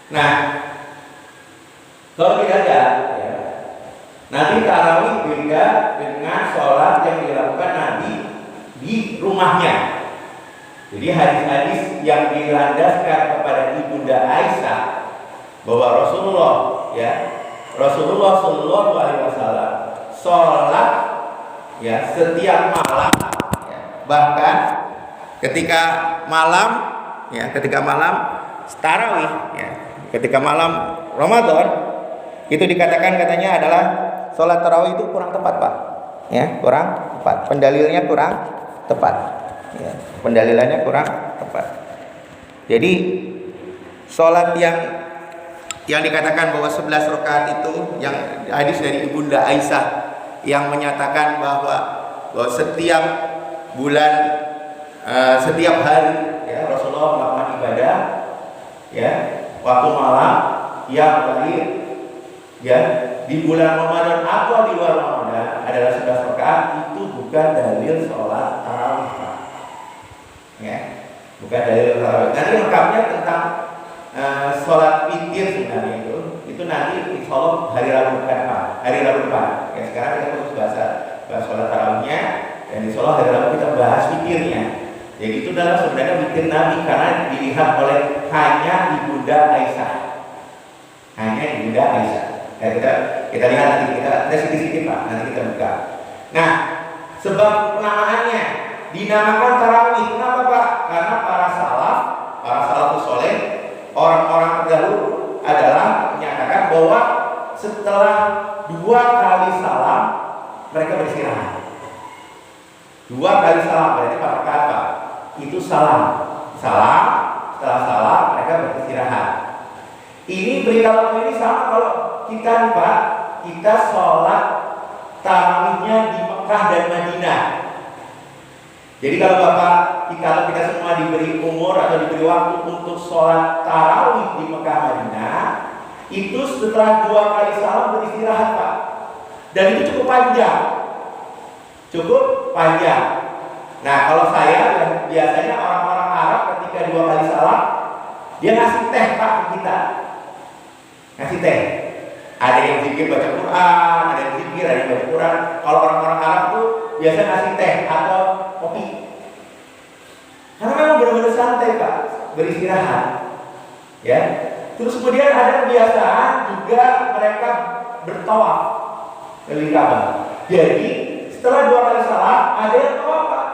Nah, kalau kita lihat, ya, Nabi tarawih beda dengan sholat yang dilakukan Nabi di rumahnya. Jadi hadis-hadis yang dilandaskan kepada Ibunda Aisyah bahwa Rasulullah Shallallahu Alaihi Wasallam sholat ya setiap malam, ya, bahkan ketika malam tarawih, ya, ketika malam Ramadan itu dikatakan katanya adalah sholat tarawih itu kurang tepat, Pak. Ya, kurang tepat. Pendalilannya kurang tepat. Ya, pendalilannya kurang tepat. Jadi sholat yang dikatakan bahwa 11 rakaat itu yang hadis dari Ibunda Aisyah yang menyatakan bahwa setiap bulan setiap hari ya Rasulullah melakukan ibadah ya waktu malam yang lahir ya di bulan Ramadan atau di luar Ramadan adalah 11 rakaat, itu bukan dalil sholat tarawih, ya, bukan dalil tarawih. Nanti lengkapnya tentang sholat witir sebenarnya itu nanti insya Allah hari Rabu depan. Ya, sekarang kita terus bahas sholat tarawihnya, dan insya Allah hari Rabu kita bahas witirnya. Jadi itu adalah sebenarnya witir Nabi karena dilihat oleh hanya Ibunda Aisyah. Ya, kita lihat nanti, kita sedikit Pak, nanti kita buka. Nah, sebab penamaannya dinamakan tarawih, kenapa Pak? Karena para salafus soleh, orang-orang terdahulu adalah menyatakan bahwa setelah 2 kali salam mereka beristirahat. 2 kali salam berarti pada kata itu salam. Setelah salam mereka beristirahat. Ini berita waktu ini sama kalau kita Pak, kita sholat tarawihnya di Mekah dan Madinah. Jadi kalau kita semua diberi umur atau diberi waktu untuk sholat tarawih di Mekah Madinah, itu setelah 2 kali salam beristirahat Pak. Dan itu cukup panjang. Nah kalau saya biasanya orang-orang Arab ketika 2 kali salam dia ngasih teh Pak ke kita. Ngasih teh. Ada yang zikir baca Quran, ada yang zikir, ada yang baca Quran. Kalau orang-orang Arab tuh biasa ngasih teh atau kopi. Karena memang benar-benar santai Pak, beristirahat. Ya. Terus kemudian ada kebiasaan juga mereka bertawaf keliling Ka'bah. Jadi setelah 2 kali salam ada yang tawaf Pak.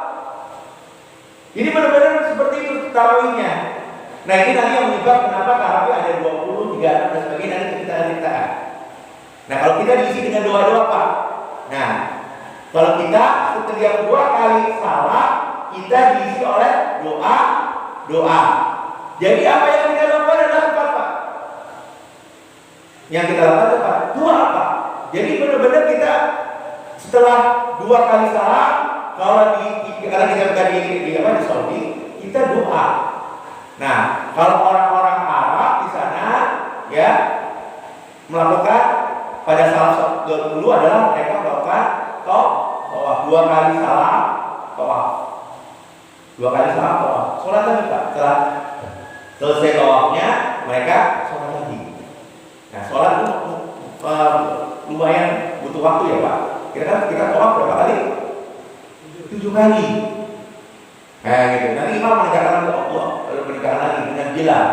Ini benar-benar seperti itu tarawihnya. Nah ini nanti yang menyebab kenapa tarawih ada 20, 36 dan sebagainya, nanti kita ceritakan. Nah kalau kita diisi dengan doa-doa Pak. Nah kalau kita setiap 2 kali salam kita diisi oleh doa. Jadi apa yang kita lakukan adalah tepat Pak. Yang kita lakukan tepat. Doa apa? Jadi benar-benar kita setelah 2 kali salam, kalau kita bukan di Saudi, kita doa. Nah, kalau orang-orang Arab di sana ya melakukan pada salah dulu adalah mereka melakukan tawaf 2 kali salam tawaf. 2 kali salam tawaf. Sholat lagi Pak. Setelah selesai tawafnya mereka sholat lagi. Nah, sholat itu lumayan butuh waktu ya Pak. Kita tawaf berapa kali? 7 kali. Nah gitu. Nanti imam menegakkan Allah, lalu menegakkan lagi dengan Bilal.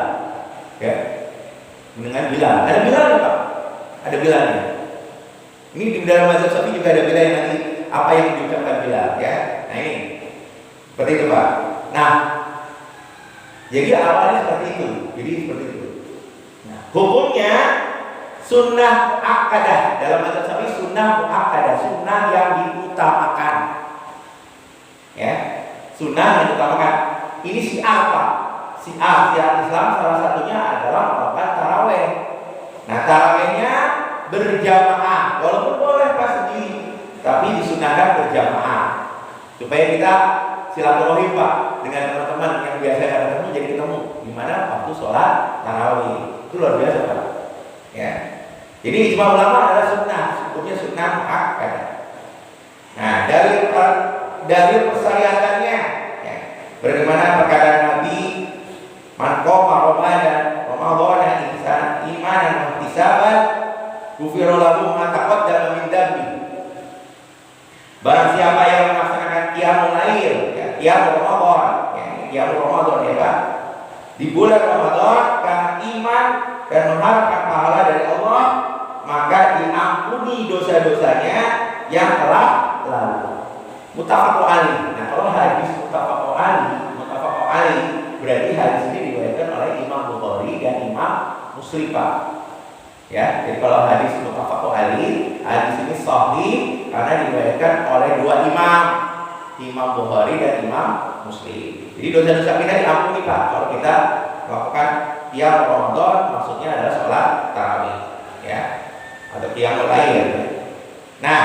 Ya. Dengan Bilal. Ada Bilal Pak? Ada Bilalnya. Ini di dalam mazhab Syafi'i juga ada Bilal yang nanti apa yang diucapkan Bilal, ya. Nah ini. Seperti itu Pak. Nah, jadi awalnya seperti itu. Nah, hukumnya sunnah muakkadah dalam mazhab Syafi'i, sunnah muakkadah, sunnah yang diutamakan. Ya. Sunnah yang diutamakan. Ini syiar Pak. Syiar Islam salah satunya adalah melakukan tarawih. Nah, tarawihnya berjamaah, walaupun boleh Pak sendiri, tapi disunahkan berjamaah supaya kita silaturahim Pak dengan teman-teman yang biasa ketemu jadi ketemu di mana waktu sholat tarawih. Itu luar biasa Pak. Ya. Jadi ijma ulama adalah sunnah, hukumnya sunnah muakkadah. Nah, dari persyariatannya ya, bagaimana perkataan Nabi man qama Ramadan ihsanan Ghufira lahu ma taqaddama min dzambi. Barang siapa yang melaksanakan qiyamul lail, ya, qiyamul Ramadan, ya kan? Di bulan Ramadan karena iman dan mengharapkan pahala dari Allah, maka diampuni dosa-dosanya yang telah lalu. Muttafaqun alaih. Nah, kalau hadis muttafaqun alaih berarti hadis ini diriwayatkan oleh Imam Bukhari dan Imam Muslim, Pak. Ya, jadi kalau hadis muttafaqun alaih, hadis ini sahih karena diriwayatkan oleh dua imam, Imam Bukhari dan Imam Muslim. Jadi dosa-dosa kita diampuni, Pak, kalau kita melakukan qiyam Ramadan, maksudnya adalah sholat tarawih, ya, atau qiyamul lail. Nah,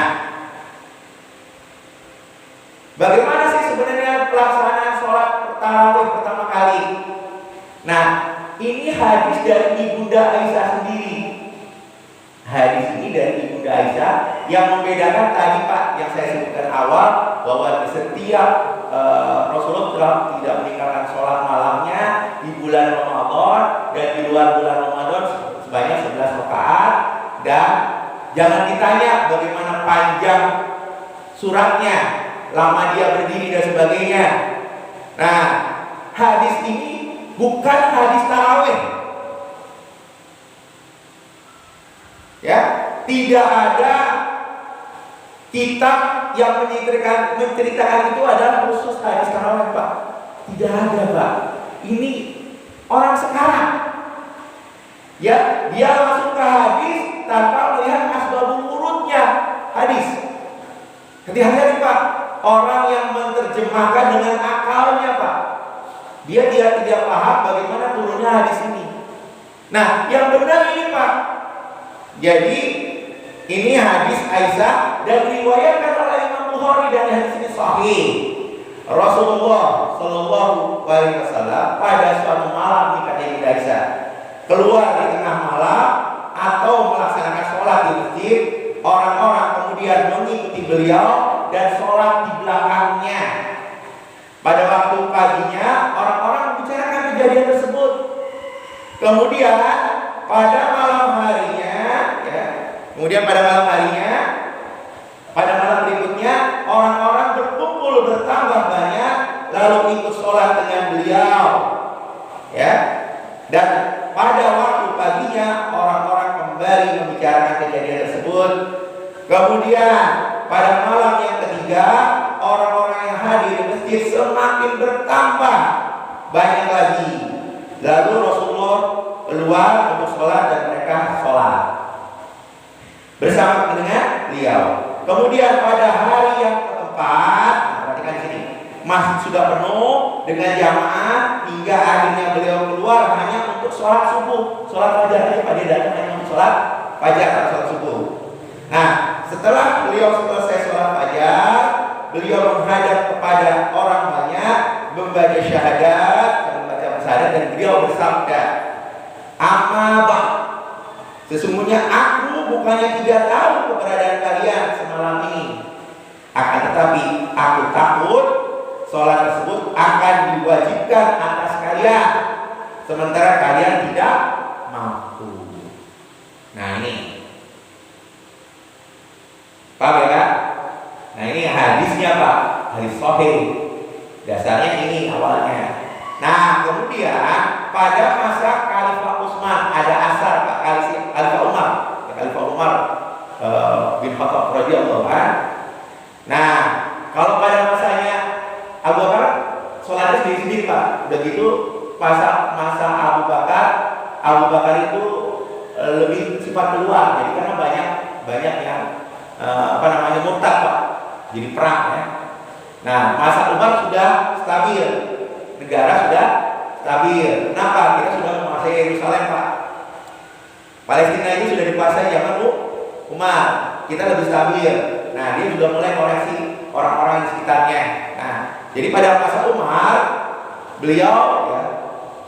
bagaimana sih sebenarnya pelaksanaan sholat tarawih pertama kali? Nah, ini hadis dari Ibunda Aisyah sendiri. Hadis ini dari Ibunda Aisyah yang membedakan tadi, Pak, yang saya sebutkan awal, bahwa di setiap Rasulullah tidak meninggalkan sholat malamnya di bulan Ramadan dan di luar bulan Ramadan sebanyak 11 rakaat. Dan jangan ditanya bagaimana panjang suratnya, lama dia berdiri dan sebagainya. Nah, hadis ini bukan hadis tarawih. Ya, tidak ada kitab yang menceritakan itu adalah khusus hadis tarawih, Pak. Tidak ada, Pak. Ini orang sekarang, ya, dia langsung ke hadis tanpa melihat asbabul wurudnya hadis. Hati-hati, Pak. Orang yang menerjemahkan dengan akalnya, Pak, dia tidak paham bagaimana turunnya hadis ini. Nah, yang benar ini, Pak. Jadi ini hadis Aisyah dan diriwayatkan oleh Imam Bukhari dan hadis ini sahih. Rasulullah Shallallahu Alaihi Wasallam pada suatu malam nikahnya Ibunda Aisyah keluar di tengah malam atau melaksanakan sholat di masjid. Orang-orang kemudian mengikuti beliau dan sholat di belakangnya. Pada waktu paginya orang-orang membicarakan kejadian tersebut. Kemudian pada malam harinya, ya, pada malam berikutnya orang-orang berkumpul bertambah banyak lalu ikut sholat dengan beliau, ya. Dan pada waktu paginya orang-orang kembali membicarakan kejadian tersebut. Kemudian pada malam yang ketiga orang-orang yang hadir di masjid semakin bertambah banyak lagi. Lalu Rasulullah keluar untuk sholat dan mereka sholat bersama dengan beliau. Kemudian pada hari yang keempat, perhatikan di sini, masjid sudah penuh dengan jamaah hingga akhirnya beliau keluar hanya untuk sholat subuh, sholat fajar aja. Pada datang hanya untuk sholat fajar atau sholat subuh. Nah, setelah beliau selesai sholat fajar, beliau menghadap kepada orang banyak, membaca syahadat, dan beliau bersabda, "Amma sesungguhnya aku bukannya tidak tahu keberadaan kalian semalam ini, akan tetapi aku takut sholat tersebut akan diwajibkan atas kalian, sementara kalian tidak mampu." Nah, ini paham ya, Kak? Nah, ini hadisnya, Pak, hadis sahih. Dasarnya ini awalnya. Nah, kemudian pada masa Khalifah Utsman ada asar Pak, Khalifah Umar bin Khattab radhiyallahu anhu. Nah, kalau pada masanya Abu Bakar sholatnya sendiri-sendiri, Pak. Udah gitu masa Abu Bakar itu lebih sifat keluar. Jadi karena banyak yang murtad, Pak. Jadi perang, ya. Nah, masa Umar sudah stabil. Negara sudah stabil. Kenapa? Kita sudah menguasai Yerusalem, Pak. Palestina itu sudah dikuasai zaman Umar. Kita lebih stabil. Nah, dia sudah mulai koreksi orang-orang di sekitarnya. Nah, jadi pada masa Umar, beliau, ya,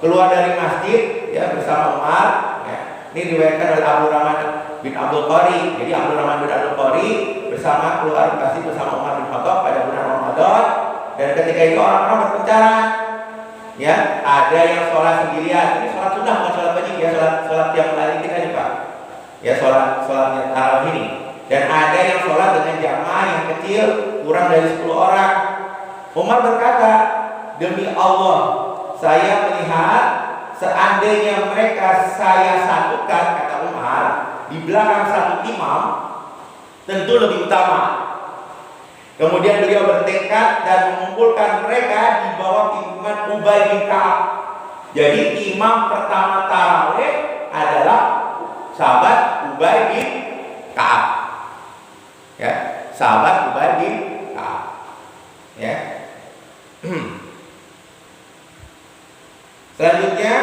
keluar dari masjid, ya, bersama Umar. Ya. Ini diriwayatkan oleh Abdul Rahman bin Abdul Qari. Jadi Abdul Rahman bin Abdul Qari bersama keluar masjid bersama Umar bin Khattab pada bulan Ramadan. Dan ketika itu orang-orang berpencaran. Ya, ada yang sholat sendirian. Ini sholat sunnah, bukan sholat wajib, ya, sholat yang lain kita nih, Pak. ya sholatnya tarawih ini. Dan ada yang sholat dengan jamaah yang kecil kurang dari 10 orang. Umar berkata, demi Allah, saya melihat seandainya mereka saya satukan, kata Umar, di belakang satu imam, tentu lebih utama. Kemudian beliau bertekad dan mengumpulkan mereka di bawah pimpinan Ubay bin Ka'ab. Jadi imam pertama tarawih adalah sahabat Ubay bin Ka'ab. Ya, sahabat Ubay bin Ka'ab. Ya. Selanjutnya,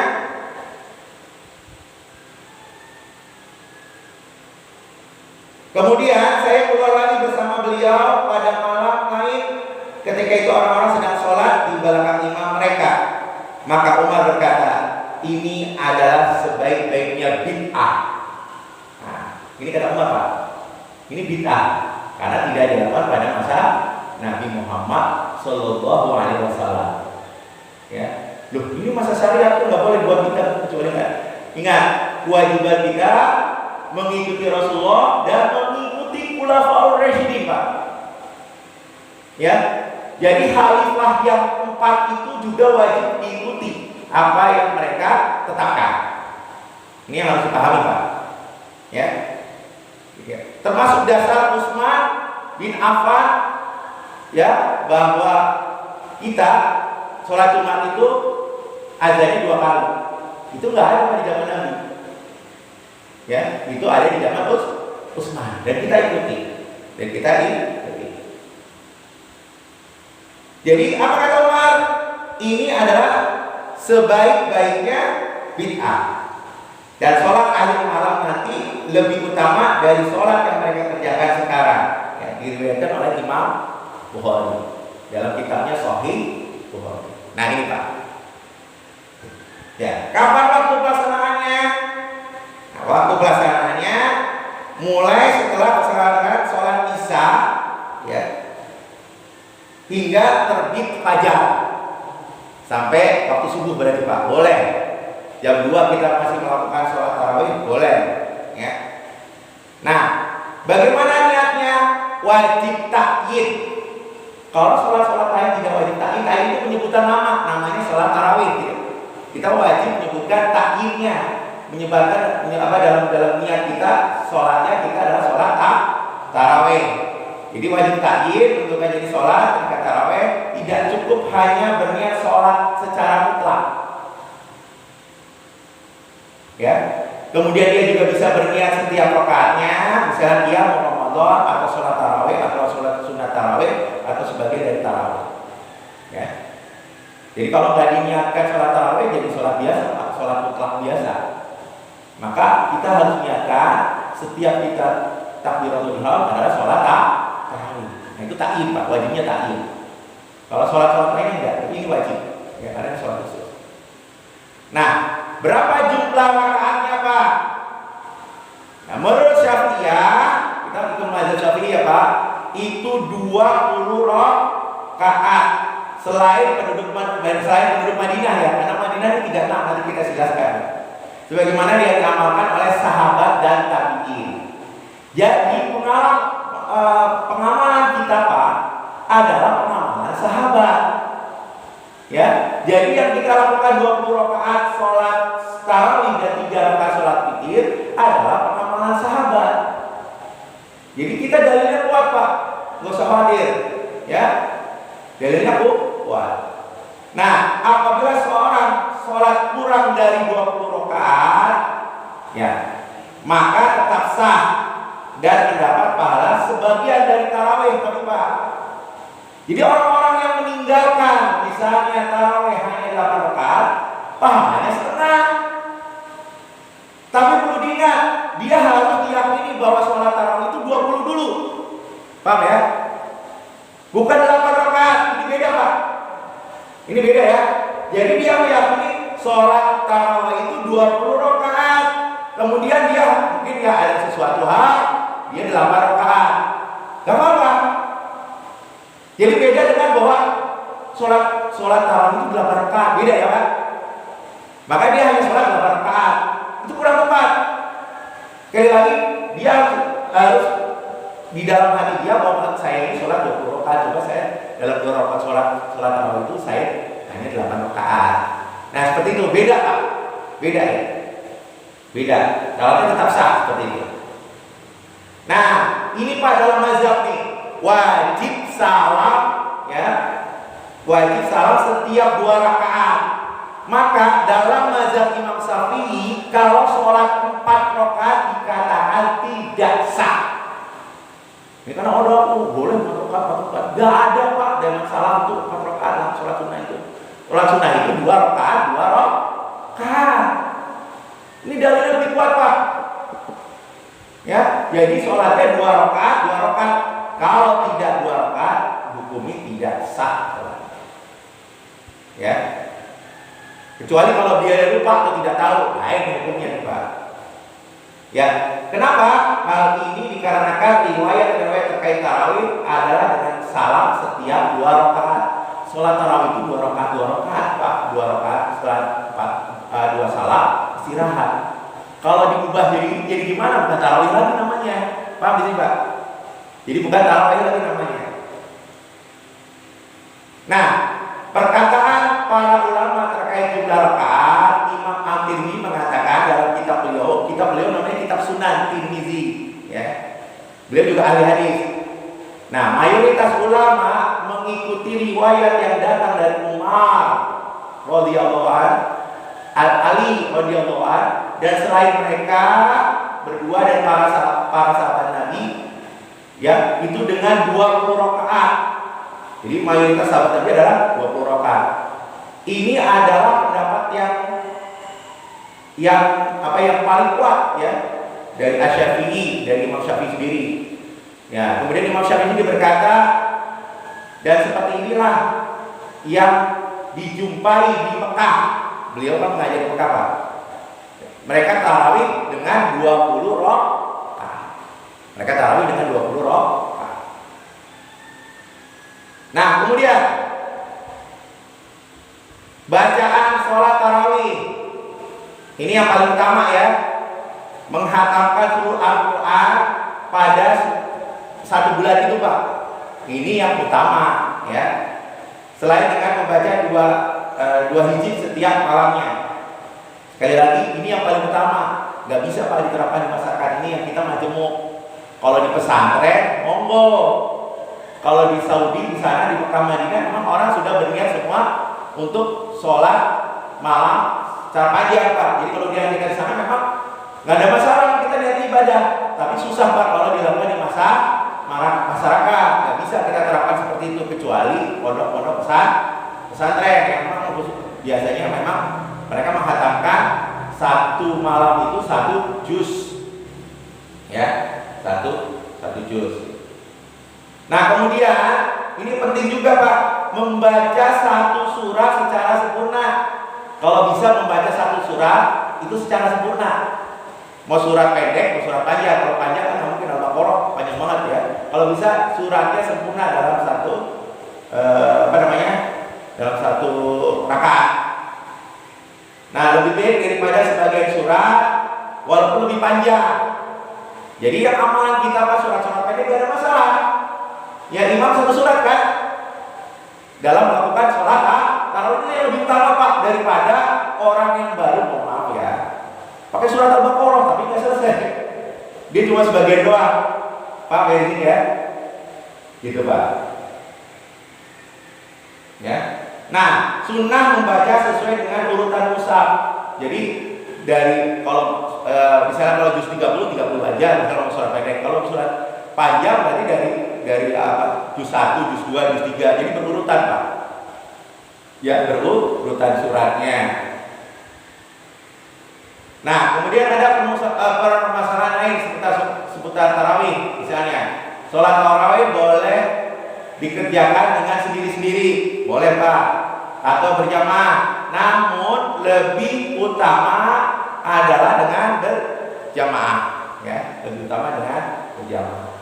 kemudian saya keluar lagi bersama beliau pada malam lain. Ketika itu orang-orang sedang sholat di belakang imam mereka. Maka Umar berkata, ini adalah sebaik-baiknya bid'ah. Nah, ini kata Umar, Pak. Ini bid'ah karena tidak dilakukan pada masa Nabi Muhammad Sallallahu Alaihi Wasallam. Ya, loh, ini masa syariat itu nggak boleh buat kita kecuali kan. Ingat, kewajiban kita mengikuti Rasulullah dan mengikuti Khulafaur Rasyidin, Pak. Ya, jadi khalifah yang 4 itu juga wajib diikuti apa yang mereka tetapkan. Ini yang harus dipahami, Pak. Ya. Termasuk dasar Utsman bin Affan, ya, bahwa kita sholat Jumat itu azannya 2 kali. Itu nggak ada di zaman Nabi. Ya, itu ada di zaman Utsman dan kita ikuti. Jadi apa kata Umar? Ini adalah sebaik-baiknya bid'ah. Dan sholat akhir malam nanti lebih utama dari sholat yang mereka kerjakan sekarang. Ya, diriwayatkan oleh Imam Bukhari dalam kitabnya Sahih Bukhari. Nah ini, Pak. Ya, kapan waktu pelaksanaannya? Nah, waktu pelaksanaannya mulai setelah pelaksanaan sholat isya, ya, hingga terbit fajar sampai waktu subuh berarti, Pak. Boleh. Jam 2 kita masih melakukan sholat tarawih, boleh. Ya. Nah, bagaimana niatnya? Wajib ta'yin. Kalau sholat lain tidak wajib ta'yin, ta'yin itu penyebutan namanya sholat tarawih. Gitu. Kita wajib menyebutkan ta'yinnya, menyebutkan dalam niat kita sholatnya kita adalah sholat tarawih. Jadi wajib ta'yin untuk menjadi sholat tarawih tidak cukup hanya berniat sholat secara mutlak. Ya, kemudian dia juga bisa berniat setiap rakaatnya, misalnya dia mau Ramadan atau sholat tarawih atau sholat sunat tarawih atau sebagian dari tarawih. Ya, jadi kalau nggak diniatkan sholat tarawih jadi sholat biasa, sholat mutlak biasa. Maka kita harus niatkan setiap kita takbiratul ihram adalah sholat tarawih. Nah itu ta'yin, Pak, wajibnya ta'yin. Kalau sholat lainnya enggak, tapi ini wajib. Ya, karena sholat khusus. Nah, berapa jumlah rakaatnya, Pak? Nah, menurut Syafi'iyah, kita hitung mazhab Syafi'iyah, Pak, itu 20 rakaat. Selain penduduk Madinah, ya, karena Madinah ini 36, nanti kita jelaskan. Sebagaimana dia diamalkan oleh sahabat dan tabi'in. Jadi pengamalan kita, Pak, adalah pengamalan sahabat. Ya, jadi yang kita lakukan 20 rakaat sholat tarawih dan 3 rakaat sholat witir adalah pengamalan sahabat. Jadi kita dalilnya kuat, Pak, nggak usah khawatir, ya, dalilnya kuat. Nah, apabila seorang sholat kurang dari 20 rakaat, ya, maka tetap sah dan mendapat pahala sebagian dari tarawih, Pak. Jadi orang-orang yang meninggalkan misalnya tarawih hanya 8 rakaat, pahalanya setengah. Tapi perlu diingat, dia harus diyakini bahwa sholat tarawih itu 20 dulu. Paham ya? Bukan 8 rakaat, ini beda, Pak. Ini beda ya. Jadi dia meyakini sholat tarawih itu 20 rakaat. Kemudian dia mungkin ya ada sesuatu hal, dia 8 rakaat. Gak apa-apa. Jadi beda dengan bahwa sholat tarawih itu 8 rakaat, beda ya, Pak. Maka dia hanya sholat 8 rakaat, itu kurang tepat. Sekali lagi, dia harus di dalam hati dia bahwa saya ini sholat 20 rakaat. Coba saya dalam 2 rakaat sholat tarawih itu saya hanya 8 rakaat. Nah seperti itu, beda Pak, beda ya, beda. Sholatnya tetap sah seperti itu. Nah ini Pak dalam mazhab nih wajib salam ya, wajib salam setiap 2 rakaat. Maka dalam mazhab Imam Syafi'i kalau sholat 4 rakaat dikatakan tidak sah. Ini karena orang boleh 4 rakaat. Gak ada Pak dalam salam tuh 4 rakaat dalam sholat sunnah itu. Sholat sunnah itu 2 rakaat, 2 rakaat. Ini dalilnya lebih kuat Pak. Ya, jadi sholatnya 2 rakaat, 2 rakaat. Kalau tidak 2 rakaat, hukumnya tidak sah. Ya. Kecuali kalau dia lupa atau tidak tahu, lain hukumnya Pak. Ya, kenapa? Hal ini dikarenakan riwayat terkait tarawih adalah dengan salam setiap 2 rakaat. Sholat tarawih itu 2 rakaat, 2 rakaat Pak, 2 rakaat setelah 2 salam istirahat. Kalau diubah jadi gimana? Bukan tarawih lagi namanya. Paham di sini Pak? Jadi bukan tarawih lagi namanya. Nah, perkataan para ulama terkait jumlah rakaat, Imam At-Tirmidzi mengatakan dalam kitab beliau namanya kitab Sunan Tirmizi, ya. Beliau juga ahli hadis. Nah, mayoritas ulama mengikuti riwayat yang datang dari Umar radhiyallahu anhu, Ali radhiyallahu anhu, dan selain mereka berdua dan para sahabat Nabi, ya, itu dengan 20 rakaat. Jadi mayoritas sahabat Nabi adalah 20 rakaat. Ini adalah pendapat yang paling kuat ya dari Asy-Syafi'i, dari Imam Syafi'i sendiri. Ya, kemudian Imam Syafi'i berkata, dan seperti inilah yang dijumpai di Mekah. Beliau kan mengajar di Mekah Pak. Mereka tarawih dengan 20 rakaat. Mereka tarawih dengan 20 rakaat. Nah, kemudian bacaan sholat tarawih ini yang paling utama ya, menghatamkan seluruh Al-Quran pada 1 bulan itu Pak. Ini yang utama ya. Selain dengan membaca 2 hizib setiap malamnya. Sekali lagi ini yang paling utama. Gak bisa Pak diterapkan di masyarakat ini yang kita majemuk. Kalau di pesantren monggo. Kalau di Saudi di sana di Mekah Madinah memang orang sudah berniat semua untuk sholat malam secara panjang Pak. Jadi kalau dia di sana memang nggak ada masalah kita niat ibadah. Tapi susah Pak kalau dilakukan di masyarakat. Nggak bisa kita terapkan seperti itu kecuali pondok-pondok pesantren yang memang biasanya memang mereka menghatamkan 1 malam itu 1 juz, ya, 1 juz. Nah kemudian ini penting juga Pak, membaca 1 surah secara sempurna. Kalau bisa membaca 1 surah itu secara sempurna. Mau surat pendek, mau surat panjang. Kalau panjang kan mungkin Al-Baqarah panjang banget ya. Kalau bisa suratnya sempurna dalam dalam 1 rakaat. Nah lebih baik daripada sebagian surat walaupun lebih panjang. Jadi yang amalan kita Pak surat-surat pendek tidak ada masalah. Ya imam 1 surat kan dalam melakukan sholat tarawih ini lebih utama Pak daripada orang yang baru, mohon maaf ya, pakai surat Al-Baqarah tapi nggak selesai, dia cuma sebagian doang Pak, kayak gini ya, gitu Pak. Ya, nah sunnah membaca sesuai dengan urutan mushaf. Jadi dari kalau misalnya kalau juz 30 aja, misalnya surat pendek. Kalau surat panjang berarti dari juz 1, juz 2, juz 3. Jadi berurutan Pak. Ya, berurutan suratnya. Nah, kemudian ada permasalahan lain seputar tarawih. Misalnya, sholat tarawih boleh dikerjakan dengan sendiri-sendiri, boleh Pak, atau berjamaah. Namun lebih utama adalah dengan berjamaah, ya, lebih utama dengan berjamaah.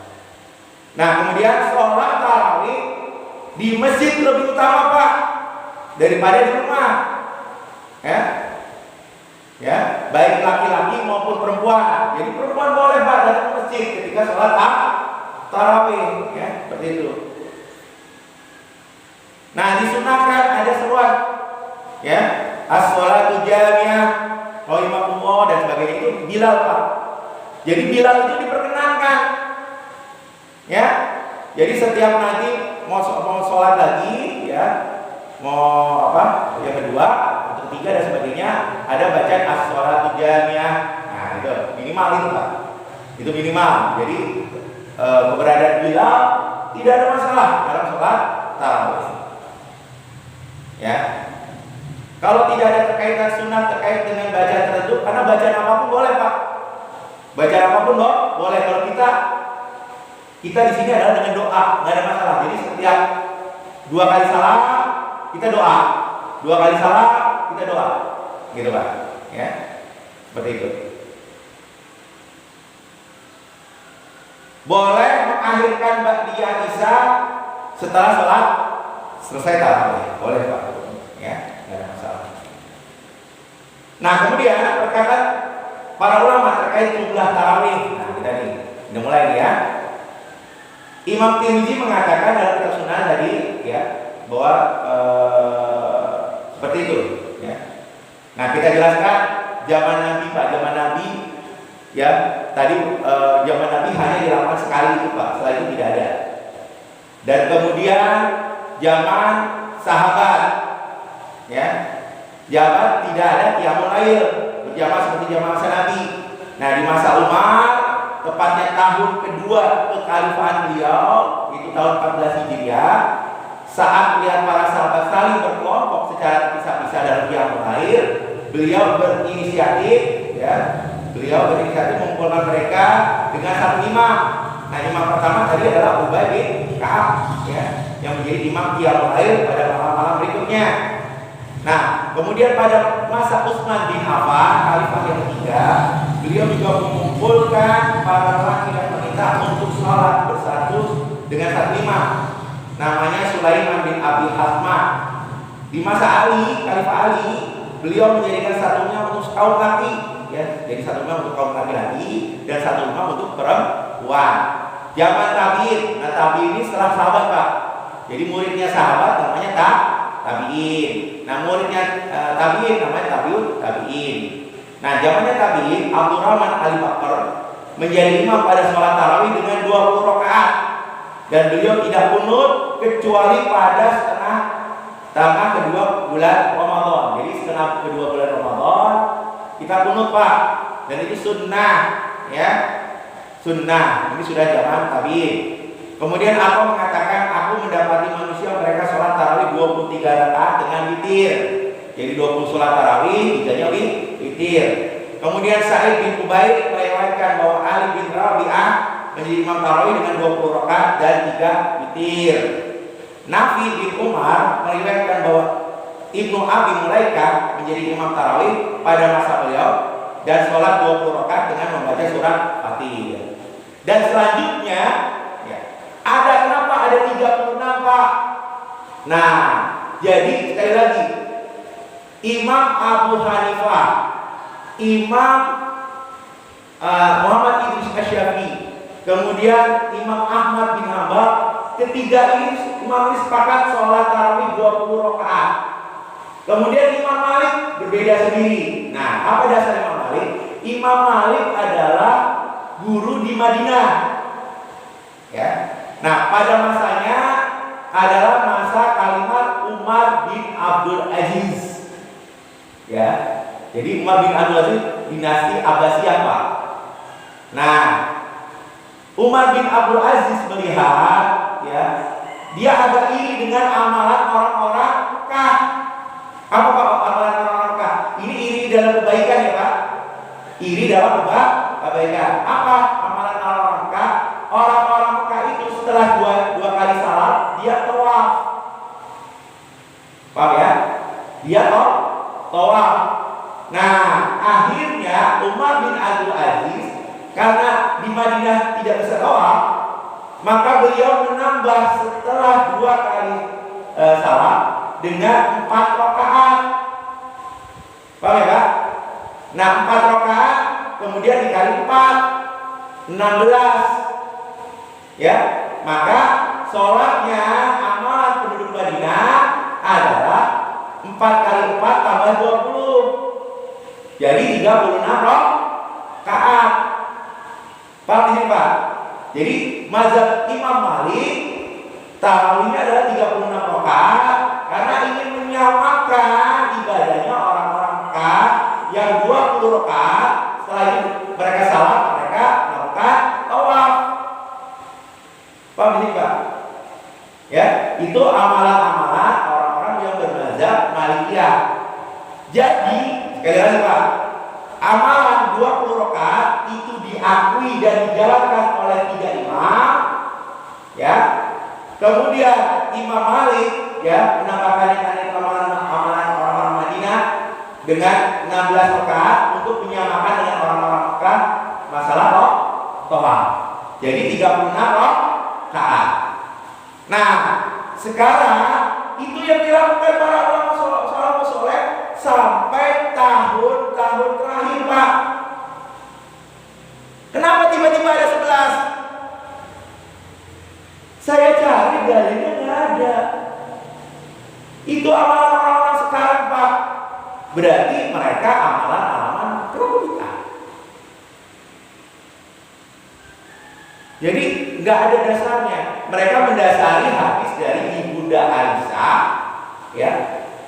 Nah, kemudian sholat tarawih di masjid lebih utama Pak daripada di rumah, ya. Ya, baik laki-laki maupun perempuan. Jadi perempuan boleh Pak datang ke masjid ketika sholat tarawih, ya, seperti itu. Nah, disunahkan ada seruan, ya, as-sholatu jamiah, qaimakumullah dan sebagainya, itu Bilal Pak. Jadi Bilal itu diperkenankan, ya. Jadi setiap nanti mau sholat lagi, ya, mau apa, yang kedua, untuk ketiga dan sebagainya, ada bacaan as-sholatu jamiah. Nah, itu minimal itu Pak. Itu minimal. Jadi keberadaan Bilal tidak ada masalah dalam sholat tarawih. Ya, kalau tidak ada terkaitan sunnah terkait dengan bacaan tertentu, karena bacaan apapun boleh Pak. Bacaan apapun boleh. Kalau kita di sini adalah dengan doa, nggak ada masalah. Jadi setiap 2 kali salam kita doa, 2 kali salam kita doa, gitu Pak. Ya, seperti itu. Boleh mengakhirkan ba'diyah isya setelah sholat selesai tarawih, boleh Pak. Ya, nggak ada masalah. Nah, kemudian perkataan para ulama terkait jumlah tarawih. Nah, kita nih udah mulai nih ya. Imam Tirmidzi mengatakan dalam kitab Sunan tadi, ya, bahwa seperti itu. Ya. Nah, kita jelaskan zaman Nabi Pak, zaman Nabi, ya, tadi zaman Nabi hanya dilakukan sekali itu Pak, setelah itu tidak ada. Dan kemudian zaman sahabat, ya, zaman tidak ada qiyamul lail berjamaah seperti zaman masa Nabi. Nah, di masa Umar, tepatnya tahun kedua kekhalifahan beliau, itu tahun 14 Hijriah, saat melihat para sahabat saling berkelompok secara terpisah-pisah dalam qiyamul lail, beliau berinisiatif, ya, mengumpulkan mereka dengan satu imam. Nah, imam pertama tadi adalah Ubay bin Ka'ab, ya, yang menjadi imam qiyamul lail pada malam-malam berikutnya. Nah, kemudian pada masa Utsman bin Affan, khalifah yang ketiga, beliau juga mengumpulkan para lelaki dan wanita untuk sholat bersatu dengan satu imam, namanya Sulaiman bin Abi Hasma. Di masa Ali, khalifah Ali, beliau menjadikan satunya untuk kaum laki, ya, jadi satunya untuk kaum laki-laki dan satu imam untuk perempuan. Zaman tabi'in, nah tabi'in ini setelah sahabat Pak. Jadi muridnya sahabat namanya tabi'in. Nah, muridnya tabi'in namanya tabi'in. Nah, zamannya tabi'in, Abdurrahman Al-Bakr menjadi imam pada sholat tarawih dengan 20 rakaat. Dan beliau tidak kunut kecuali pada tengah kedua bulan Ramadan. Jadi setengah kedua bulan Ramadan kita kunut Pak. Dan itu sunnah, ya. Sunnah. Ini sudah zaman tabi'in. Kemudian aku mengatakan, aku mendapati manusia mereka sholat tarawih 23 rakaat dengan witir. Jadi 20 sholat tarawih, 3-nya witir. Kemudian Sa'id bin Ubaid meriwayatkan bahwa Ali bin Rabi'ah menjadi imam tarawih dengan 20 rakaat dan 3 witir. Nafi bin Umar meriwayatkan bahwa Ibnu Abi Mulaikah menjadi imam tarawih pada masa beliau dan sholat 20 rakaat dengan membaca surat Fatihah. Dan selanjutnya, ya, kenapa ada 36 Pak? Nah, jadi sekali lagi, Imam Abu Hanifah, Imam Muhammad Idris Asy-Syafi'i, kemudian Imam Ahmad bin Hanbal, ketiga ini imam ini sepakat sholat tarawih 20 rakaat. Kemudian Imam Malik berbeda sendiri. Nah, apa dasar Imam Malik? Imam Malik adalah guru di Madinah, ya. Nah, pada masanya adalah masa kalimat Umar bin Abdul Aziz, ya. Jadi Umar bin Abdul Aziz dinasti Abbasiyah Pak. Nah, Umar bin Abdul Aziz melihat, ya, dia agak iri dengan amalan orang-orang Mekah. Apa Pak amalan orang-orang Mekah? Ini iri dalam kebaikan ya Pak. Iri dalam kebaikan. Apa amalan orang-orang Mekah? Orang-orang Mekah itu setelah dua kali salat dia tawaf. Paham ya? Dia tawaf. Nah, akhirnya Umar bin Abdul Aziz karena di Madinah tidak bisa tawaf, maka beliau menambah setelah 2 kali salat dengan 4 rakaat. Paham ya Pak? Nah 4 rakaat kemudian dikali 4, 16. Ya, maka sholatnya amalan penduduk Madinah adalah 4 kali 4 tambah 20. Jadi 36 rakaat. Paham di sini Pak? Jadi mazhab Imam Malik tarawihnya adalah 36 rakaat karena ingin menyamakan ibadahnya orang-orang Mekah yang 20 rakaat. Setelah itu mereka salat, mereka melakukan tawaf. Paham di sini Pak? Ya, itu amalan-amalan orang-orang yang bermazhab Malikiyah. Jadi sekali lagi Pak, amalan 20 rakaat itu diakui dan dijalankan oleh 3 imam. Ya. Kemudian Imam Malik ya menambahkan amalan orang-orang Madinah dengan 16 rakaat untuk menyamakan dengan orang-orang Mekah masalah tawaf. Jadi 36 rakaat. Nah, sekarang itu yang dilakukan para ulama salafus saleh sampai tahun-tahun terakhir, Pak. Kenapa tiba-tiba ada 11? Saya cari dalilnya nggak ada. Itu amalan orang-orang sekarang, Pak. Berarti mereka amalan-amalan kerugian. Jadi nggak ada dasarnya. Mereka mendasari hadis dari Ibunda Aisyah, ya,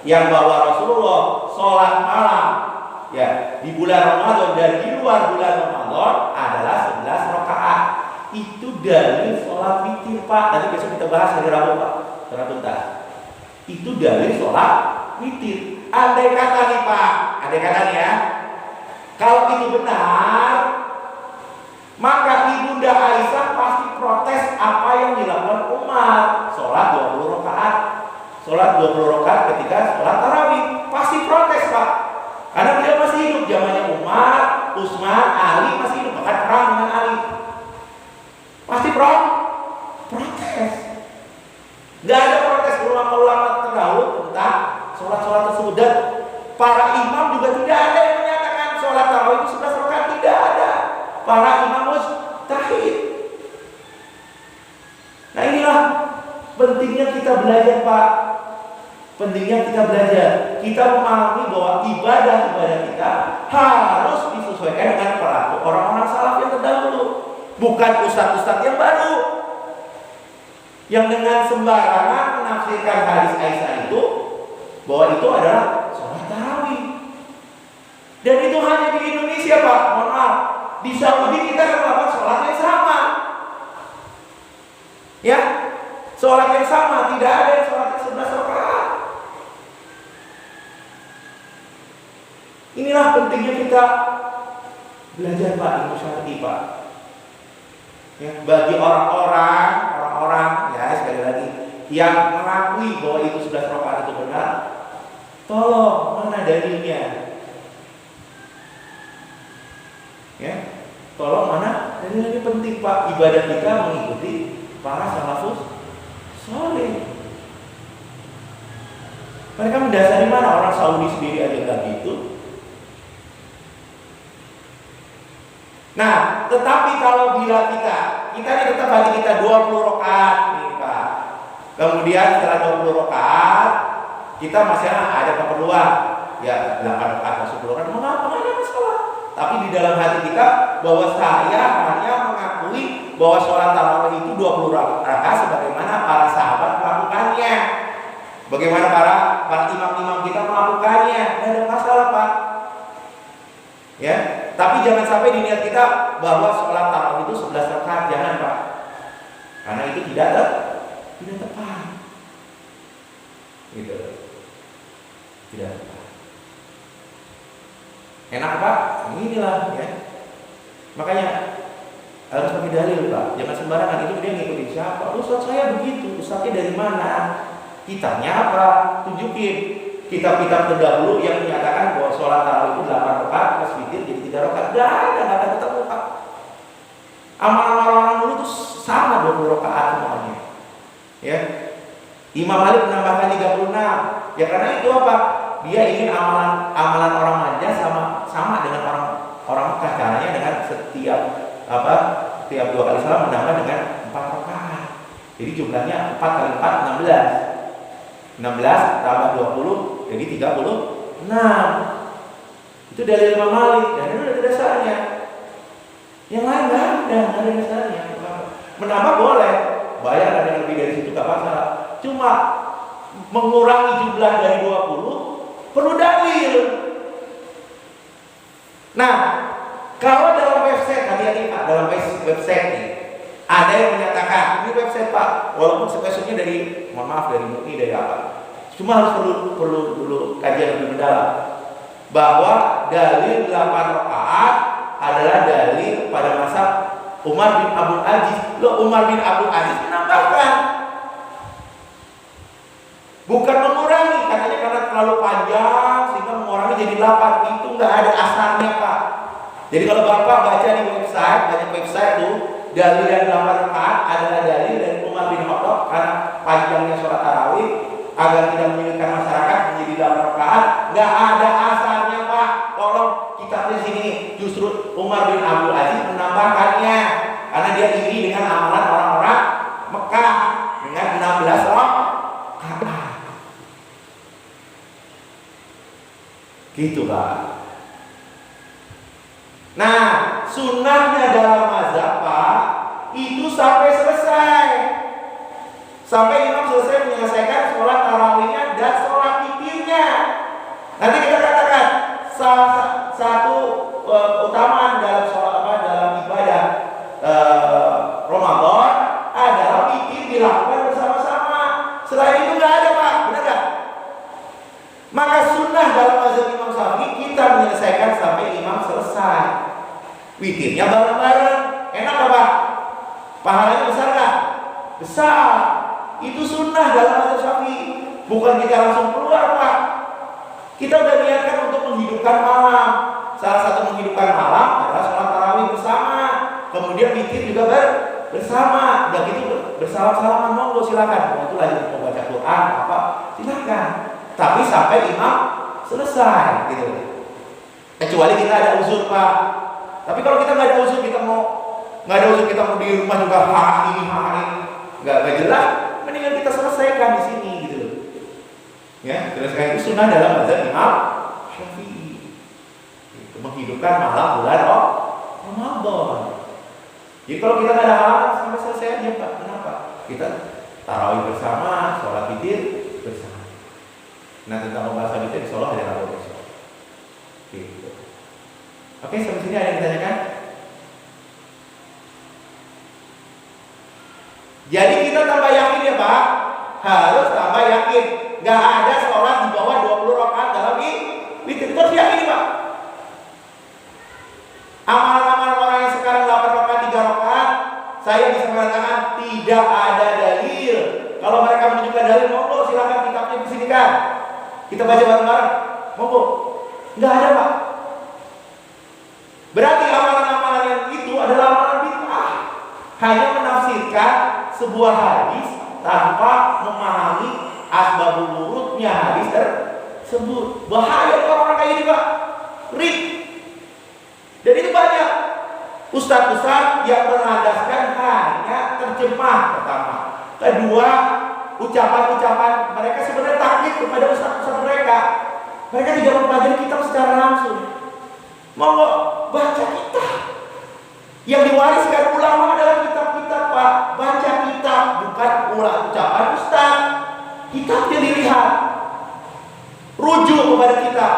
yang bahwa Rasulullah sholat malam, ya, di bulan Ramadan dan di luar bulan Ramadan adalah 11 rakaat. Itu dalil sholat witir, Pak. Nanti besok kita bahas hari Rabu, Pak. Tuntas. Itu dalil sholat witir. Andai kata nih, Pak, andai kata nih ya, kalau itu benar, maka Ibunda Aisyah pasti protes apa yang dilakukan Umar. Sholat 20 rakaat. Sholat 20 rakaat ketika sholat tarawih. Pasti protes, Pak. Karena dia masih hidup zamannya Umar, Utsman, Ali masih hidup, bahkan perang dengan Ali. Pasti protes. Gak ada protes ulama-ulama terdahulu tentang sholat-sholat tersebut. Dan para imam juga tidak ada yang menyatakan sholat tarawih itu 11 rakaat. Tidak ada. Para imam mustahid. Nah inilah pentingnya kita belajar, Pak. Pentingnya kita belajar. Kita memahami bahwa ibadah-ibadah kita harus disesuaikan dengan perilaku orang-orang salaf yang terdahulu. Bukan ustadz-ustadz yang baru yang dengan sembarangan menafsirkan hadis Aisyah itu bahwa itu adalah sholat tarawih. Dan itu hanya di Indonesia, Pak. Mohon maaf. Di Saudi kita melakukan sholat yang sama. Ya, sholat yang sama. Tidak ada yang sholat 11 rakaat. Inilah pentingnya kita belajar, Pak, ilmu syar'i, Pak. Ya, bagi orang-orang ya sekali lagi yang mengakui bahwa itu 11 rakaat itu benar, tolong mana dalilnya? Ya, tolong mana dalilnya? Ini penting, Pak. Ibadah kita mengikuti para salafus saleh. Mereka mendasari mana? Orang Saudi sendiri aja nggak gitu. Nah, tetapi kalau bila kita ini tetap hati kita 20 rakaat nih, Pak. Kemudian setelah 20 rakaat kita masih ada keperluan ya 8 rakaat atau 10 rakaat, mengapa enggak ada masalah. Tapi di dalam hati kita bahwa saya hanya mengakui bahwa sholat tarawih itu 20 rakaat sebagaimana para sahabat melakukannya. Bagaimana para imam-imam kita melakukannya. Tidak ada masalah, Pak. Ya, tapi jangan sampai di niat kita bahwa sholat tarawih itu 11 rakaat, jangan, Pak. Karena itu tidak tepat. Gitu. Tidak tepat. Enak, Pak? Inilah ya. Makanya harus pakai dalil, Pak. Jangan sembarangan. Itu dia ngikutin siapa? Ustaz saya begitu. Ustaznya dari mana? Kitabnya apa? Tunjukin. Kitab-kitab terdahulu yang menyatakan bahwa sholat tarawih itu 8 rakaat plus witir jadi 3 rakaat. Gak ada ketemu, Pak. Amalan orang dulu itu sama 20 rakaat semuanya. Ya. Imam Malik menambahkan 36. Ya karena itu apa? Dia ingin amalan orang Madinah sama dengan setiap tiap 2 kali salam menambah dengan 4 rakaat. Jadi jumlahnya 4 kali 4 16. 16 tambah 20 jadi 36. Itu dalil Imam Malik dan itu ada dasarnya. Yang lain nggak ada dasarnya. Menambah boleh, bayar ada yang lebih dari situ nggak masalah. Cuma mengurangi jumlah dari 20 perlu dalil. Nah, kalau dalam website hati-hati Pak, dalam website ini ada yang menyatakan ini website Pak, walaupun spesifiknya dari, mohon maaf dari MUI dari apa, cuma harus perlu dulu kajian lebih mendalam bahwa dalil 8 rakaat adalah dalil pada masa Umar bin Abdul Aziz. Loh, Umar bin Abdul Aziz menambahkan, bukan mengurangi, katanya karena terlalu panjang sehingga mengurangi jadi 8. Itu nggak ada asarnya Pak. Jadi kalau Bapak baca di website, banyak website tuh, dalil yang 8 rakaat adalah dalil dari Umar bin Khattab karena panjangnya sholat tarawih agar tidak menyulitkan masyarakat menjadi 8 rakaat. Nggak ada asarnya Pak. Tolong kita di sini justru Umar bin Abdul Aziz menambahkannya karena dia iri dengan amalan orang-orang Mekah dengan 16 rakaat. Gitu Pak. Nah, sunnahnya dalam mazhab Pak itu sampai selesai, sampai imam selesai menyelesaikan sholat tarawihnya dan sholat witirnya. Nanti kita katakan salah satu utamaan dalam sholat dalam ibadah Ramadan adalah witir dilakukan bersama-sama. Selain itu nggak ada Pak, benar nggak? Maka sunnah dalam mazhab Imam Syafi'i kita menyelesaikan sampai imam selesai. Witirnya bareng-bareng, enak gak Pak? Pahalanya besar gak? Besar. Itu sunnah dalam mazhab Syafi'i. Bukan kita langsung keluar Pak. Kita udah niatkan untuk menghidupkan malam. Salah satu menghidupkan malam adalah sholat tarawih bersama. Kemudian witir juga bersama. Udah gitu bersalam-salaman, monggo silakan. Mau itu lagi mau baca Quran apa silakan. Tapi sampai imam selesai gitu. Kecuali kita ada uzur Pak. Tapi kalau kita nggak ada uzur, kita mau di rumah juga hari nggak jelas, mendingan kita selesaikan di sini gitu. Ya, selesaikan itu sunnah dalam mazhab Imam Syafi'i. Menghidupkan malam bulan Ramadan. Jadi kalau kita nggak ada halangan sampai selesai aja Pak. Kenapa? Kita tarawih bersama, sholat witir bersama. Nah, tentang pembahasan witir insya Allah ada Rabu besok. Gitu. Oke, sampai sini ada yang ditanyakan? Jadi kita tambah yakin ya Pak, harus tambah yakin. Gak ada sholat di bawah 20 rakaat dalam witir. Itu harus yakin Pak. Amalan-amalan orang yang sekarang 8 rakaat, 3 rakaat, saya bisa mengatakan tidak ada dalil. Kalau mereka menunjukkan dalil, monggo silakan kitabnya di sini kan. Kita baca bareng-bareng. Monggo. Gak ada Pak. Berarti amalan-amalan yang itu adalah amalan bid'ah. Hanya menafsirkan sebuah hadis tanpa memahami asbabul wurudnya hadis tersebut. Bahaya orang-orang kayak gini Pak. Rik. Dan itu banyak ustaz-ustaz yang berlandaskan hanya terjemah pertama. Kedua, ucapan-ucapan mereka sebenarnya taklid kepada ustaz-ustaz mereka. Mereka tidak mempelajari kitab secara langsung. Monggo baca kitab. Yang diwariskan ulama adalah kitab-kitab Pak. Baca kitab, bukan ucapan ustaz. Kitabnya dilihat, rujuk kepada kitab.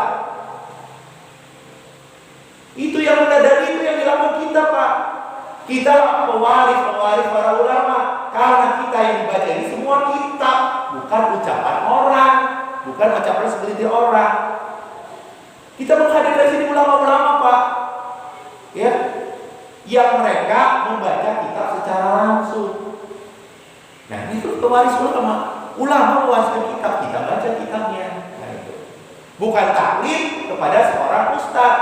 Itu yang benar dan itu yang dilakukan kita Pak. Kita pewaris para ulama. Karena kita yang dibaca ini semua kitab, bukan ucapan orang, bukan ucapan segelintir orang. Kita menghadir dari sini ulama-ulama Pak, ya, yang mereka membaca kitab secara langsung. Nah ini tuh pewaris ulama mewariskan kitab, kita baca kitabnya. Nah, itu bukan taklid kepada seorang ustaz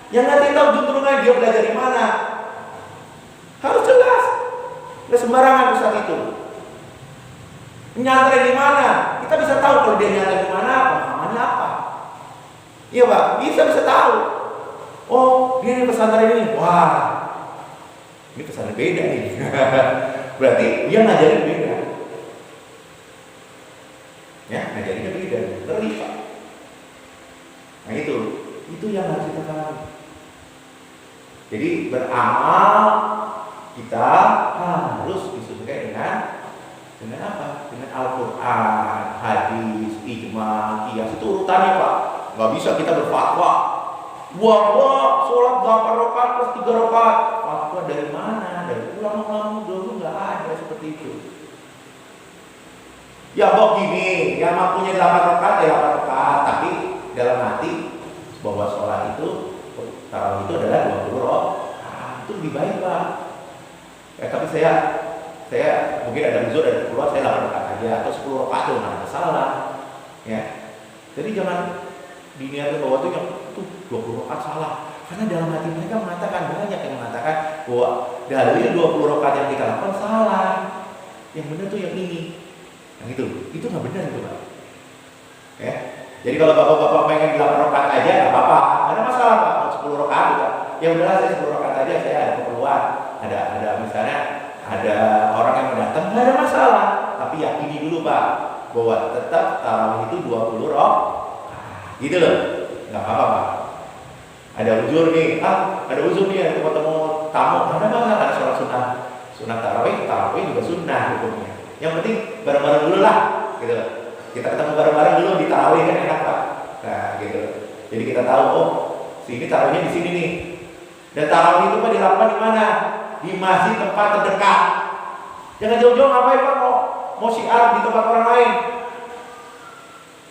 yang nanti tahu juntrungan dia belajar di mana. Harus jelas, nggak sembarangan ustaz itu. Nyantren di mana? Kita bisa tahu kalau dia nyantren di mana, pemahamannya apa. Iya Pak, bisa tahu. Oh, ini pesantren ini, wah, ini pesantren beda nih. Berarti dia ngajarin beda. Ya, ngajarinnya beda. Ngeri, Pak. Nah itu yang harus kita pahami. Jadi beramal kita harus disesuaikan dengan apa? Dengan Al-Quran, hadis, ijma, qiyas, itu urutannya, Pak. Nggak bisa kita berfatwa. Wah, sholat 8 rakaat plus 3 rakaat. Fatwa dari mana? Dari ulama-ulama dulu nggak ada seperti itu. Ya kok gini, yang mampunya 8 rakaat ya 8 rakaat, tapi dalam hati bahwa sholat itu tarawih itu adalah 20 rakaat. Itu lebih baik, Pak. Ya, tapi saya mungkin ada uzur dari keluar, saya 8 rakaat aja atau 10 rakaat itu nggak ada masalah. Ya. Jadi jangan diniatkan bahwa itu yang 20 rakaat salah. Karena dalam hati mereka mengatakan, banyak yang mengatakan bahwa dalil 20 rakaat yang kita lakukan salah. Yang benar tuh yang ini. Yang itu nggak benar itu, Pak. Ya. Jadi kalau bapak-bapak pengen 8 rakaat aja nggak apa-apa, nggak ada masalah, Pak. Mau 10 rakaat juga. Ya udahlah, saya 10 rakaat aja, saya ada keperluan. Ada misalnya ada orang yang mau datang, nggak ada masalah. Tapi yakini dulu, Pak, bahwa tetap tarawih itu 20 rakaat. Gitu loh. Nggak apa-apa, Pak. Ada uzur nih, ada uzur nih, aku ketemu tamu, ada masalah, ada sholat sunat tarawih juga sunnah hukumnya. Yang penting bareng-bareng dulu lah, gitu loh. Kita ketemu bareng-bareng dulu di tarawih kan enak, Pak. Nah, gitu. Jadi kita tahu, oh, sini tarawihnya di sini nih. Dan tarawih itu Pak dilakukan di mana? Di masjid tempat terdekat. Jangan jauh-jauh, ngapain, Pak? Mau syiar di tempat orang lain.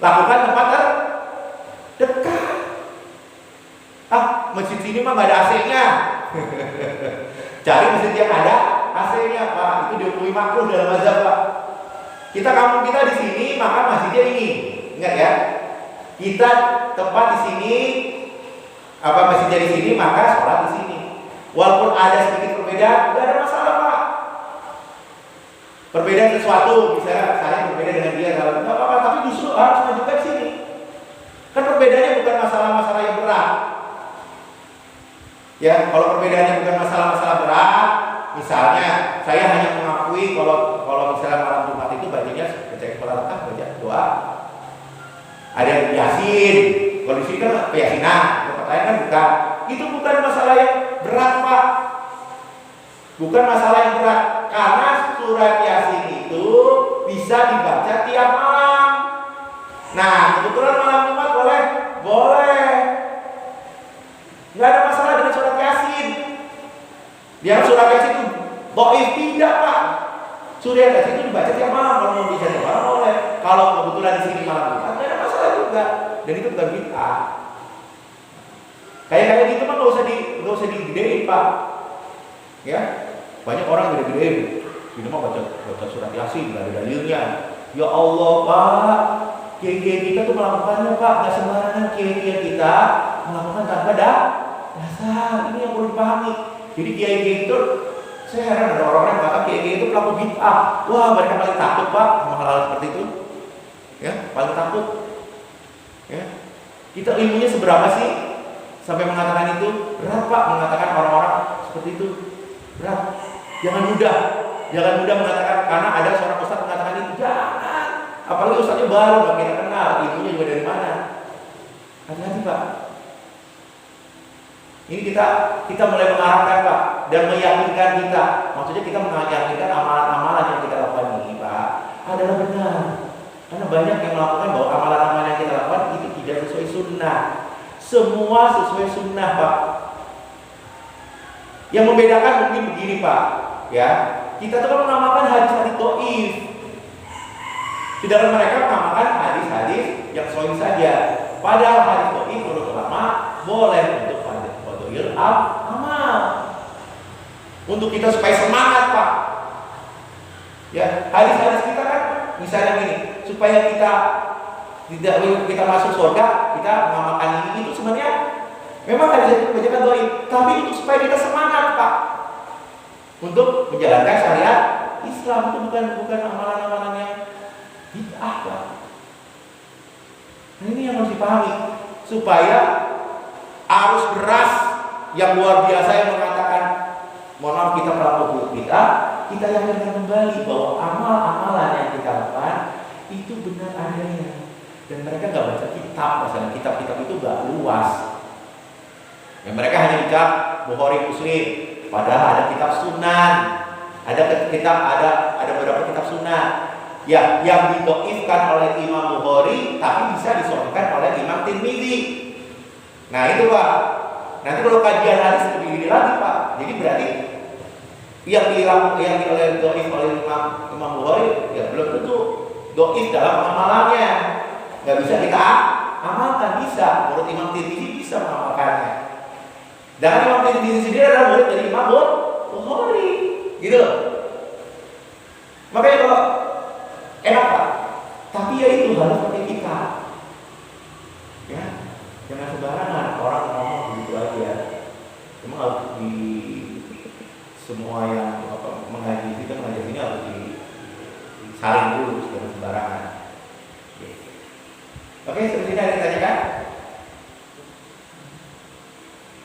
Lakukan tempat terdekat. Masjid sini mah nggak ada AC-nya. Cari masjid yang ada AC-nya, Pak. Itu dihukumi makruh dalam mazhab, Pak. Kampung kita di sini, maka masjidnya ini. Ingat ya. Kita tempat di sini, masjidnya di sini, maka sholat di sini. Walaupun ada sedikit perbedaan, nggak ada masalah, Pak. Perbedaan sesuatu, misalnya saya berbeda dengan dia, nggak apa-apa, tapi justru harus menunjukkan sini. Kan perbedaannya bukan masalah-masalah yang berat. Ya, kalau perbedaannya bukan masalah-masalah berat, misalnya saya hanya mengakui kalau misalnya malam Jumat itu bacanya baca Al-Fatihah, baca doa. Ada yang Yasin, kalau di sini kan Yasinan, tempat lain kan bukan. Itu bukan masalah yang berat, Pak. Bukan masalah yang berat, karena surat Yasin itu bisa dibaca tiap malam. Nah, kebetulan malam Jumat boleh. Nggak ada masalah dengan surat Yasin. Dia surat Yasin itu dhaif, tidak, Pak. Surat Yasin itu dibaca tiap malam, kalau mau dibaca tiap malam boleh. Kalau kebetulan di sini malam Jumat, nggak ada masalah juga. Dan itu bukan bid'ah. Kayak gitu mah nggak usah digedein, Pak. Ya, banyak orang gede-gedein. Ini mah baca surat Yasin, nggak ada dalilnya. Ya Allah, Pak. Kiai-kiai kita tuh melakukannya, Pak. Nggak sembarangan kiai-kiai kita melakukan tanpa dasar. Ini yang perlu dipahami. Jadi kiai-kiai itu, saya heran ada orang-orang yang mengatakan kiai-kiai itu pelaku bid'ah. Wah, mereka paling takut, Pak, sama hal-hal seperti itu. Ya, paling takut. Ya, kita ilmunya seberapa sih sampai mengatakan itu? Berat, Pak, mengatakan orang-orang seperti itu. Berat. Jangan mudah mengatakan, karena ada seorang ustaz mengatakan itu. Jangan. Apalagi ustaznya baru, nggak kita kenal, ilmunya juga dari mana. Hati-hati, Pak. Ini kita mulai mengarahkan, Pak, dan meyakinkan kita. Maksudnya kita meyakinkan amalan-amalan yang kita lakukan ini, Pak, adalah benar. Karena banyak yang melakukan bahwa amalan-amalan yang kita lakukan itu tidak sesuai sunnah. Semua sesuai sunnah, Pak. Yang membedakan mungkin begini, Pak. Ya, kita tuh kan menamakan hadis-hadis dhaif. Sedangkan mereka menamakan hadis-hadis yang sahih saja. Padahal hadis dhaif menurut ulama boleh untuk fadhil amal. Untuk kita supaya semangat, Pak. Ya, hadis-hadis kita kan misalnya gini, supaya kita masuk surga, kita mengamalkan ini itu sebenarnya memang hadis itu kebanyakan dhaif, tapi itu supaya kita semangat, Pak. Untuk menjalankan syariat Islam, itu bukan amalan-amalan yang bid'ah, Pak. Nah, ini yang harus dipahami supaya arus deras yang luar biasa yang mengatakan, mohon maaf kita pelaku kita yakinkan kembali bahwa amal-amalan yang kita lakukan itu benar adanya. Dan mereka nggak baca kitab, masalah kitab-kitab itu nggak luas. Yang mereka hanya baca Bukhari, Muslim, padahal ada kitab Sunan, ada beberapa kitab Sunan ya yang didoifkan oleh Imam Bukhari, tapi bisa disahihkan oleh Imam Tirmidzi. Nah itu Pak. Nanti kalau kajian hadis lebih gini lagi Pak. Jadi berarti yang oleh doif oleh Imam Bukhari ya belum tentu doif dalam amalannya. Nggak bisa kita amalkan, bisa. Menurut Imam Tirmidzi bisa mengamalkannya. Dan Imam Tirmidzi sendiri adalah murid dari Imam Bukhari, gitu loh. Makanya kalau enak Pak, tapi ya itu harus pakai kita. Ya, jangan sembarangan orang ngomong begitu aja. Memang harus di semua yang mengaji kita mengajar ini harus disaring dulu sebelum sembarangan. Oke, seperti ini ada yang ditanyakan?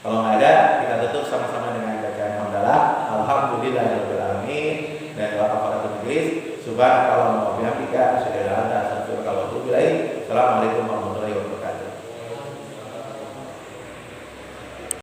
Kalau nggak ada, kita tutup sama-sama dengan bacaan hamdalah. Alhamdulillahirabbil alamin dan doa kafaratul majlis. Subhanallah wa bihamdika asyhadu an la ilaha illa anta astaghfiruka wa atubu ilaik. Assalamualaikum warahmatullahi wabarakatuh.